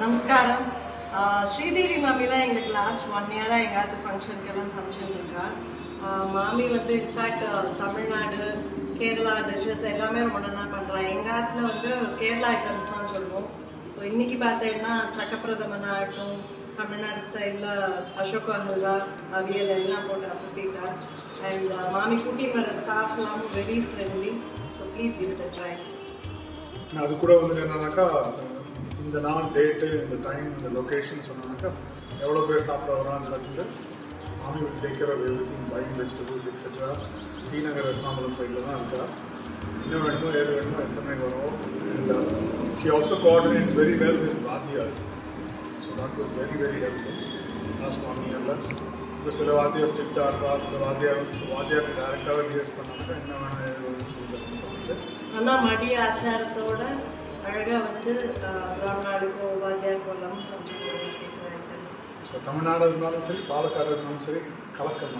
Namaskaram. Sridevi Mami தான் எங்களுக்கு last 1 இயரா எங்காவது ஃபங்க்ஷனுக்கெல்லாம் சமைச்சுட்டு இருக்கா. மாமி வந்து இன்ஃபேக்ட் தமிழ்நாடு கேரளா டிஷ்ஷஸ் எல்லாமே ரொம்ப நல்லா பண்ணுறா. எங்கள் ஆற்றுல வந்து கேரளா ஐட்டம்ஸ் தான் சொல்லுவோம். ஸோ இன்றைக்கி பார்த்தீங்கன்னா சக்கப்பிரதமன் ஆகட்டும், தமிழ்நாடு ஸ்டைலில் அசோகா ஹல்வா அவியல் எல்லாம் போட்டு அசத்திட்டா. அண்ட் மாமி கூட்டி வர ஸ்டாஃப்லாம் very friendly. So please give it a try. அது கூட வந்து என்னன்னாக்கா இந்த நாள் டேட்டு இந்த டைம் இந்த லொக்கேஷன் சொன்னாக்கா எவ்வளோ பேர் சாப்பிட வரான்னு பார்த்துட்டு மாமி will take care of everything buying vegetables etcetera. Srinagar Ratnapuram சைடில் தான் இருக்கா. என்ன வேணுமோ ஏது வேணுமோ எத்தனை வரும். And she also coordinates very well with வாத்தியாஸ். So that was very very helpful last 1 இயரில். இப்போ சில வாத்தியார் ஸ்ட்ரிக்டாக இருக்கா, சில வாத்தியாருக்கு டேரெக்டாகவே டிஎஸ் பண்ணாக்கா என்ன வேணும் ஏது வேணும்னு சொல்லிட்டு ஆனால் மடி ஆச்சாரத்தோட அழகாக வந்து பிராமணாளுக்கோ உபாத்தியாருக்கோ எல்லாமும் சமைச்சு கொடுக்குற ஐட்டம்ஸ். ஸோ தமிழ்நாடு இருந்தாலும் சரி, பாலக்காடு இருந்தாலும் சரி, கலக்கல்